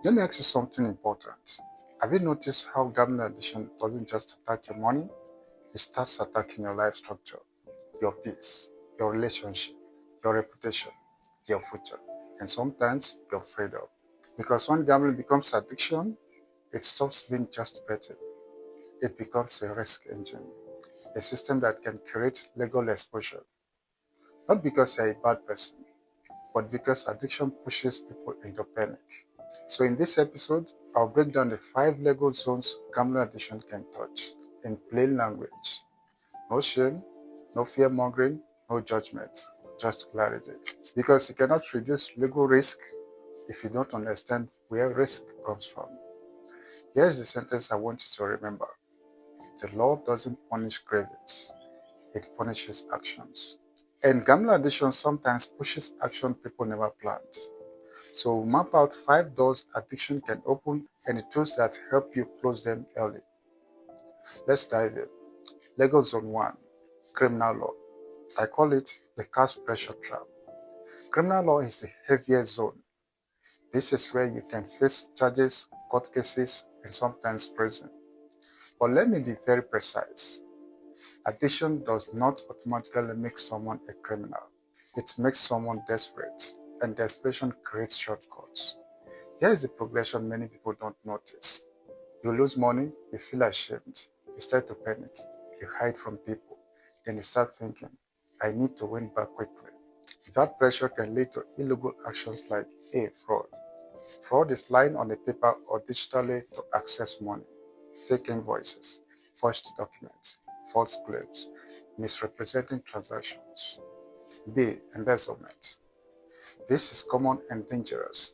Let me ask you something important. Have you noticed how gambling addiction doesn't just attack your money? It starts attacking your life structure, your peace, your relationship, your reputation, your future, and sometimes your freedom. Because when gambling becomes addiction, it stops being just betting. It becomes a risk engine, a system that can create legal exposure. Not because you're a bad person, but because addiction pushes people into panic. So in this episode, I'll break down the 5 legal zones gambling addiction can touch in plain language. No shame, no fear mongering, no judgment, just clarity. Because you cannot reduce legal risk if you don't understand where risk comes from. Here's the sentence I want you to remember. The law doesn't punish cravings, it punishes actions. And gambling addiction sometimes pushes action people never planned. So map out 5 doors addiction can open and the tools that help you close them early. Let's dive in. Legal Zone 1, Criminal Law. I call it the cash pressure trap. Criminal law is the heaviest zone. This is where you can face charges, court cases, and sometimes prison. But let me be very precise. Addiction does not automatically make someone a criminal. It makes someone desperate, and desperation creates shortcuts. Here is the progression many people don't notice. You lose money, you feel ashamed, you start to panic, you hide from people, then you start thinking, I need to win back quickly. That pressure can lead to illegal actions like A. Fraud. Fraud is lying on a paper or digitally to access money, fake invoices, forged documents, false claims, misrepresenting transactions. B. Embezzlement. This is common and dangerous.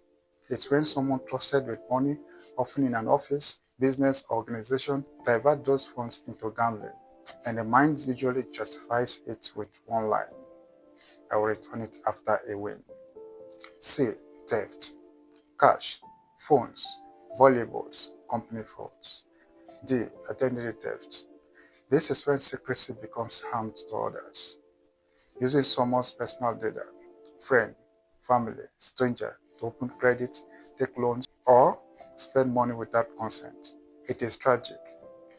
It's when someone trusted with money, often in an office, business, or organization, divert those funds into gambling, and the mind usually justifies it with one line: I will return it after a win. C. Theft. Cash, phones, valuables, company phones. D. Identity theft. This is when secrecy becomes harm to others. Using someone's personal data, friend, family, stranger, to open credit, take loans, or spend money without consent. It is tragic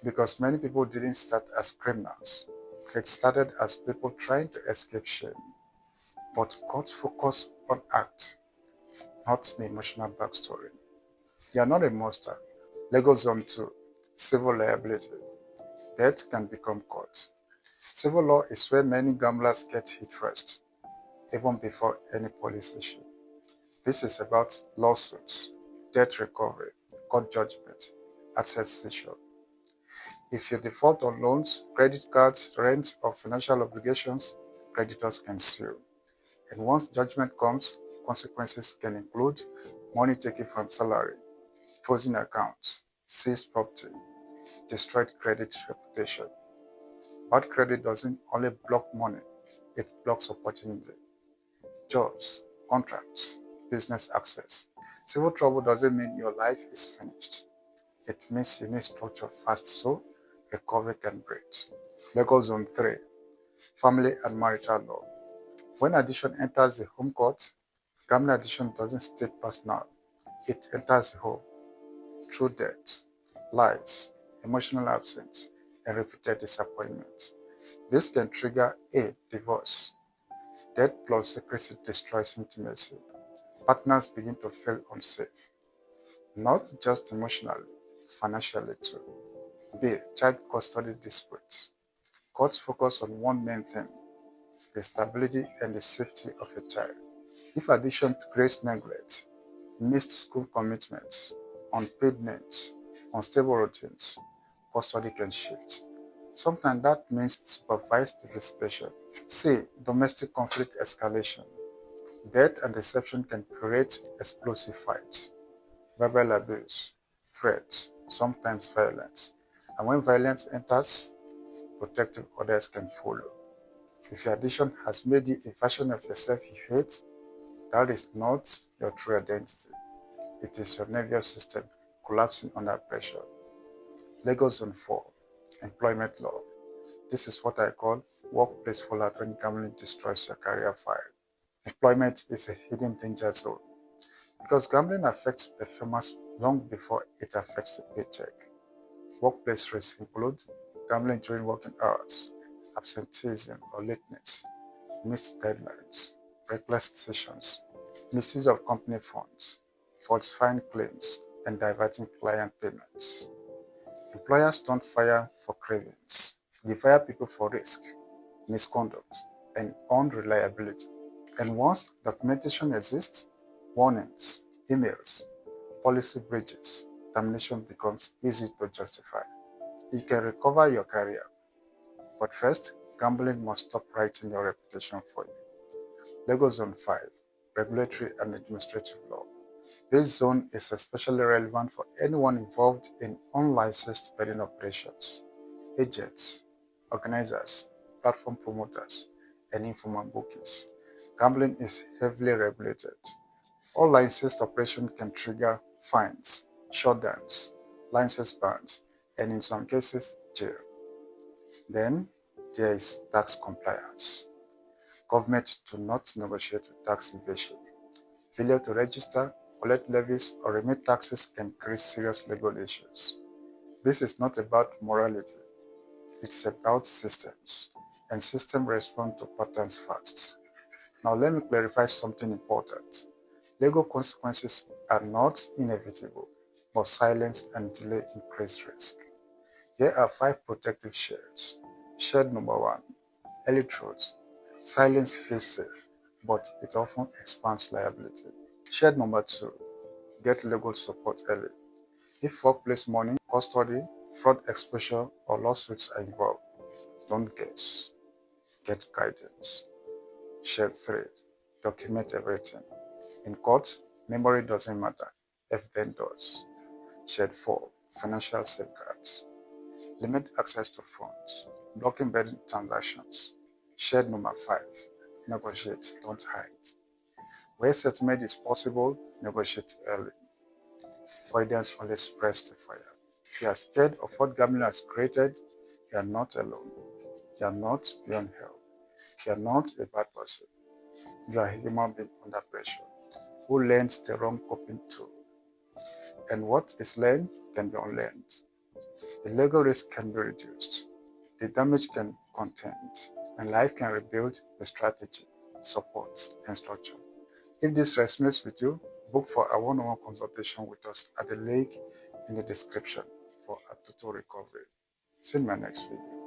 because many people didn't start as criminals. It started as people trying to escape shame. But courts focus on acts, not the emotional backstory. You are not a monster. Legal Zone 2, Civil Liability. Debt can become court. Civil law is where many gamblers get hit first, even before any police issue. This is about lawsuits, debt recovery, court judgment, asset seizure. If you default on loans, credit cards, rent, or financial obligations, creditors can sue. And once judgment comes, consequences can include money taken from salary, frozen accounts, seized property, destroyed credit reputation. Bad credit doesn't only block money, it blocks opportunity, jobs, contracts, business access. Civil trouble doesn't mean your life is finished. It means you need structure fast so recovery can breathe. Legal Zone 3, Family and Marital Law. When addiction enters the home court, gambling addiction doesn't stay personal. It enters the home through debt, lies, emotional absence, and repeated disappointment. This can trigger A. Divorce. Debt plus secrecy destroys intimacy. Partners begin to feel unsafe, not just emotionally, financially too. B. Child custody disputes. Courts focus on one main thing: the stability and the safety of a child. If addiction creates neglect, missed school commitments, unpaid needs, unstable routines, custody can shift. Sometimes that means supervised visitation. C. Domestic conflict escalation. Death and deception can create explosive fights, verbal abuse, threats, sometimes violence. And when violence enters, protective orders can follow. If your addiction has made you a version of yourself you hate, that is not your true identity. It is your nervous system collapsing under pressure. Legal Zone 4, Employment Law. This is what I call workplace fallout when gambling destroys your career file. Employment is a hidden danger zone. Because gambling affects performance long before it affects the paycheck. Workplace risks include gambling during working hours, absenteeism or lateness, missed deadlines, reckless decisions, misuse of company funds, falsifying claims, and diverting client payments. Employers don't fire for cravings. They fire people for risk, misconduct, and unreliability. And once documentation exists, warnings, emails, policy breaches, termination becomes easy to justify. You can recover your career, but first, gambling must stop writing your reputation for you. Legal Zone 5, Regulatory and Administrative Law. This zone is especially relevant for anyone involved in unlicensed betting operations, agents, organizers, platform promoters, and informal bookies. Gambling is heavily regulated. All licensed operations can trigger fines, shutdowns, license bans, and in some cases, jail. Then there is tax compliance. Government do not negotiate with tax evasion. Failure to register, collect levies, or remit taxes can create serious legal issues. This is not about morality, it's about systems, and systems respond to patterns fast. Now let me clarify something important. Legal consequences are not inevitable, but silence and delay increase risk. Here are 5 protective shades. Shade number 1, early truth. Silence feels safe, but it often expands liability. Shade number 2, get legal support early. If workplace money, custody, fraud exposure, or lawsuits are involved, don't guess. Get guidance. Shade 3, document everything. In court, memory doesn't matter, evidence does. Shade 4, financial safeguards. Limit access to funds, blocking betting transactions. Shade number 5, negotiate, don't hide. Where settlement is possible, negotiate early. Avoidance only spreads the fire. If you are scared of what gambling has created, you are not alone. You are not beyond help. You are not a bad person. You are a human being under pressure who learns the wrong coping tool. And what is learned can be unlearned. The legal risk can be reduced. The damage can be contained. And life can rebuild with strategy, support, and structure. If this resonates with you, book for a one-on-one consultation with us at the link in the description for a total recovery. See you in my next video.